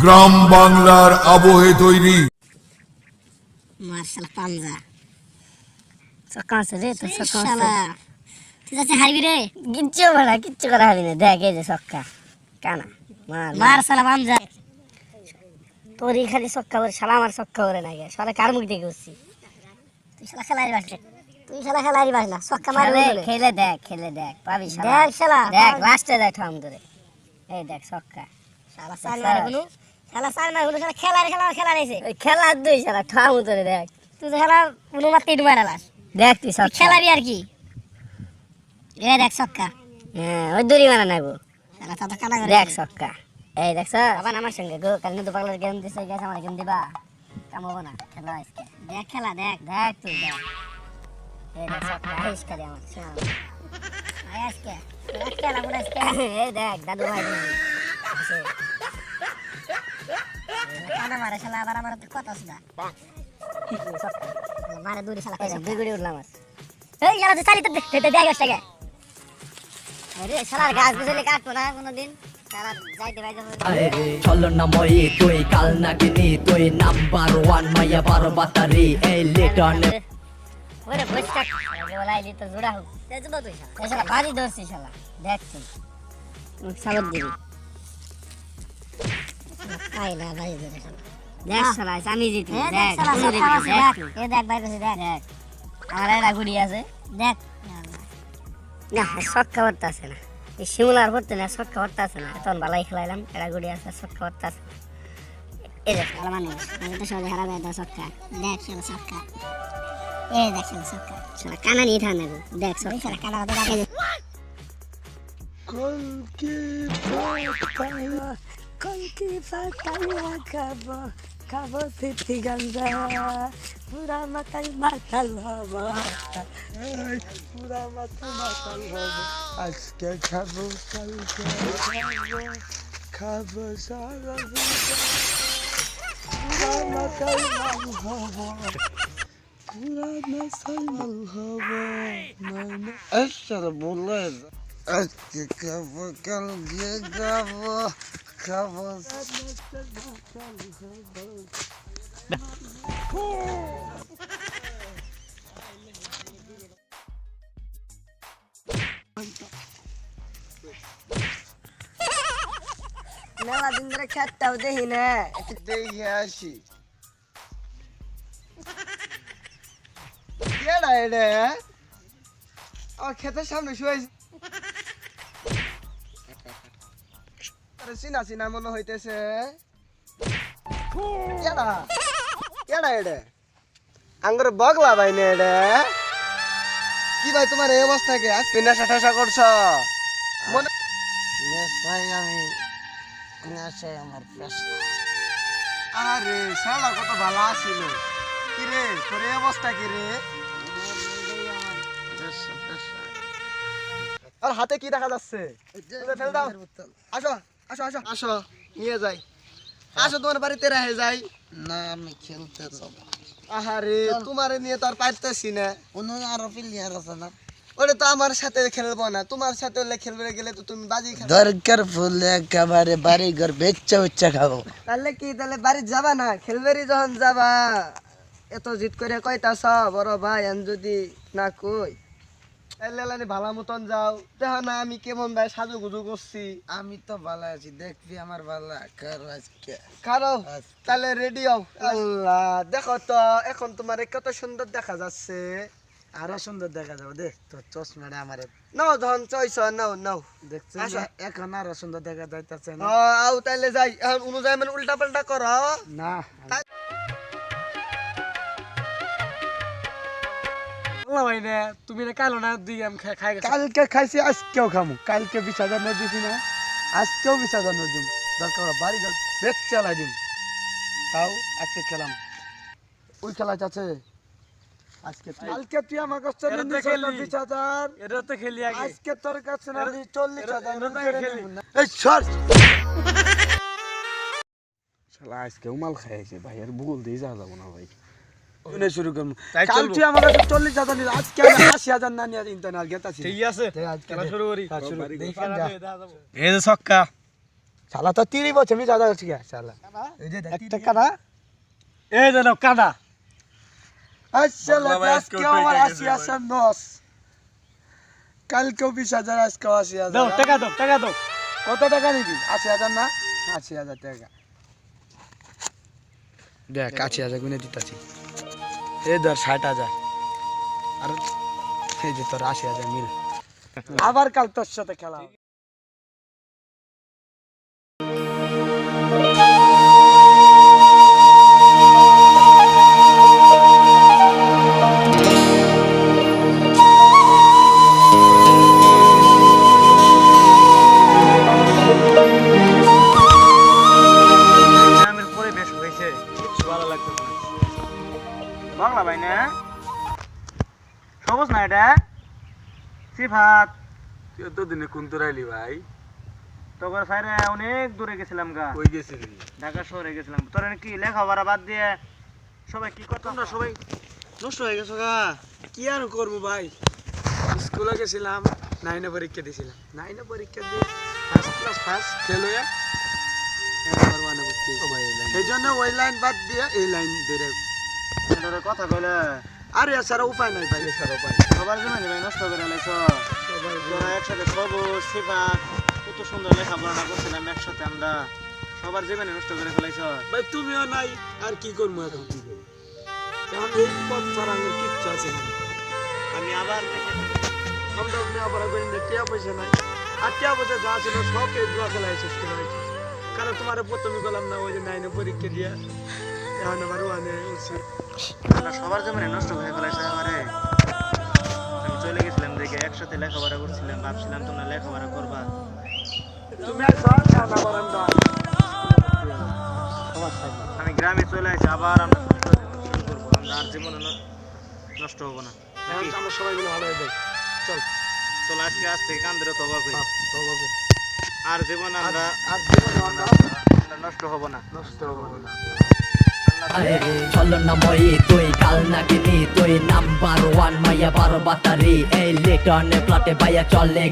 গ্রাম বাংলার আবহে তৈরি মার্শাল পাঞ্জা সকা আছে রে তো সকা শালা তুই যাচ্ছে হারবি রে কিচ্ছু করা হারবি না দেখ এই যে সক্কা কানা মার্শাল পাঞ্জা তোরই খালি সক্কা করে শালা আমার সক্কা করে না গে শালা কার মুখ দেখে উঠছি তুই শালা খেলারি বাস না সক্কা মারলে খেলে দেখ পাবি শালা দেখ শালা দেখ লাস্টে দেখ থাম ধরে এই দেখ সক্কা শালা সার মারে কোনো শালা খেলা নেছে ওই খেলা দুই শালা থাম ধরে দেখ তুই তো শালা কোনো মারতে ইট মারালাস দেখ তুই সব খেলাবি আর কি এ দেখ সক্কা হ্যাঁ ওই দড়ি মারা নাগো শালা তা কানা করে দেখ সক্কা এই দেখছ আবার আমার সঙ্গে গো কাল তো পাগলার গেম দিছে গেছে আমার গেম দিবা কাম হবে না খেলা আজকে দেখ খেলা দেখ তুই দেখ এই দেখ সক্কা আইস করে আমার শোনা আয় আজকে খেলা বলে আজকে এই দেখ দাদু ভাই আছে কানা মারে শালা আবার আমার কথা শুনা মারে দূরে শালা কইরা বিগুড়ি উঠলাম এই শালা তুই চালিতে দেখ টাকা আরে শালার গাছ বুঝলে কাটতো না কোনোদিন শালা যাইতে বাইতে আরে চল না মই তুই কাল নাগিনি তুই নাম্বার 1 মাইয়া বারবাতারি এই লিটন ওরে বসটা বলাইলি তো জোড়া হোক তেজবা তুই শালা বাড়ি দর্শি শালা দেখ তুই সাবত দিবি আই না ভাই ধরে শালা দেখ শালা আমি জিতি দেখ শালা দেখ এ দেখ ভাই কইছে দেখ আমার এরা গুড়ি আছে দেখ না সক্কা করতে আছে না এই শিমুলার করতে না সক্কা করতে আছে না তখন বালাই খেলাইলাম এরা গুড়ি আছে সক্কা করতে আছে এই দেখ শালা মানুষ আমি তো সবাই হারাবে দা সক্কা দেখ শালা সক্কা এই দেখ শালা সক্কা শালা কানা নিয়ে থানা দেখ সক্কা শালা কানা দেখ কলকি পাতায়া খাবো পিঠি গাঞ্জা পুরা মাথায় মাতাল হব পুরা মাথায় মাতাল হব আজকে খাবো কালকে খাবো সারা পুরা মাথায় মাল হব পুরা মাথায় মাল হব আচ্ছা বললে আজকে খাবো কালকে খাবো মেলা দিন ধরে খেতটাও দেখি না দেখে আসি কেডা এটা আমার ক্ষেতের সামনে শুয়েছি চিনা মনে হইতেছে আঙ্গুর বগলা ভাই নে এটা কি ভাই তোমার এই অবস্থা কে আজকে নেশা টেশা করছ মনে নেশাই আমি নেশাই আমার পেশা আরে শালা কত ভালো আছিল কি রে তোর এই অবস্থা কি রে আর হাতে কি দেখা যাচ্ছে ফেল দাও আসো আসো আসো আসো নিয়ে যাই আসো তোমার বাড়িতে রেখে যাই না আমি খেলতে যাব আহারে তোমারে নিয়ে তো আর পারতেছি না অন্য আরো প্লেয়ার আছে না ওরে তো আমার সাথে খেলবো না তোমার সাথে খেলবে গেলে তো তুমি বাজি খাবে দরকার ফুলে একেবারে বাড়ি ঘর বেচ্চা খাবো তাহলে বাড়ি যাবা না খেলবেরি যখন যাবা এত জিদ করে কইতাছ বড় ভাই আন যদি না কই তাহলে ভালো মতন যাও দেখো না আমি কেমন ভাই সাজুগুজু করছি আমি তো ভালো আছি দেখবি আমার ভালো কারো আজকে কারো তাহলে রেডি হও আল্লাহ দেখো তো এখন তোমার কত সুন্দর দেখা যাচ্ছে আরো সুন্দর দেখা যাবে দেখ তোর চশমাটা আমারে নাও ধন চয়েছ নাও দেখছো এখন আরো সুন্দর দেখা যাইতেছে না আও তাইলে যাই এখন অনুযায়ী মানে উল্টা পাল্টা করো না তুমি কালো না দুই কালকে খাইছি আজকেও খামু কালকে 20,000 না দিছি না আজকেও 20,000 না দিম দরকার বাড়ি গেল বেচ চালাই দিম তাও আজকে খেলাম ওই খেলা আছে আজকে কালকে তুই আমার কাছে 20,000 এটা তো খেলি আগে আজকে তোর কাছে না 40,000 এই সর শালা আজকে উমাল খাইছে ভাই আর ভুল দিয়ে যাবো না ভাই শুনে শুরু করব কাল তুই আমার কাছে 40,000 নিস আজকে আমি 80,000 না নিয়ে ইন্টারনাল গেতাছি ঠিক আছে খেলা শুরু করি এই যে ছক্কা শালা তো 30 বছর আমি দাদা ঠিক আছে শালা এই যে একটা কানা এই যে নাও কানা আচ্ছা আজকে আমার 80,000 নস কালকে 20,000 আজকে 80,000 দাও টাকা দাও কত টাকা নিবি 80,000 না 80,000 টাকা দেখ 80,000 গুনে দিতাছি এই ধর 60,000 আর এই যে তোর 80,000 মিল আবার কাল তোর সাথে খেলা হবে। গ্রামের পরিবেশ হয়েছে কিছু ভালো লাগতেছে না বাংলা ভাই না সবুজ না এটা সিফাত তুই তো দিনে কোন তোরাইলি ভাই তোর সাইরে অনেক দূরে গেছিলাম গা কই গেছিলি ঢাকা শহরে গেছিলাম তোর কি লেখাপড়া বাদ দিয়ে সবাই কি করতাম না সবাই নষ্ট হয়ে গেছো গা কি আর করবো ভাই স্কুলে গেছিলাম 9 পরীক্ষা দিয়েছিলাম 9 পরীক্ষা দিয়ে ফার্স্ট ক্লাস ফার্স্ট ফেল হয়ে এই জন্য ওই লাইন বাদ দিয়ে এই লাইন ধরে কথা কইলে আরে এছাড়া উপায় নাই ভাই এছাড়া উপায় সবার জন্য ভাই নষ্ট করে লাইছ সবাই যারা একসাথে সবুজ সিফাত কত সুন্দর লেখাপড়া করছিলাম একসাথে আমরা সবার জীবনে নষ্ট করে ফেলাইছ ভাই তুমিও নাই আর কি করবো এখন কি করবো এখন এই পথ ছাড়া আমার কিচ্ছু আছে না আমি আবার আমরা আবার টিয়া পয়সা নাই আর টিয়া পয়সা যা ছিল সব এই জুয়া খেলায় শেষ করে হয়েছে কারণ তোমার প্রথমে গেলাম না ওই যে 9 পরীক্ষা দিয়া এখন আবার ওয়ানে উঠছে সবার জীবনে নষ্ট হয়ে ফেলাইছে আমারে আমি চলে গেছিলাম দেখে একসাথে লেখাপড়া করছিলাম ভাবছিলাম তোমরা লেখাপড়া করবা তুমি আমি গ্রামে চলে আসি আবার আমরা শুরু করবো আমরা আর জীবনে নষ্ট হবো না আমরা সবাই মিলে ভালো হয়ে যাই চল আজকে আসতে কান্দের তবা করি আর জীবন আমরা নষ্ট হবো না চল না মই তুই কাল নাগিনি তুই নাম্বার 1 মাইয়া 12 বাতারি এই লিটনে প্লটে বাইয়া চলে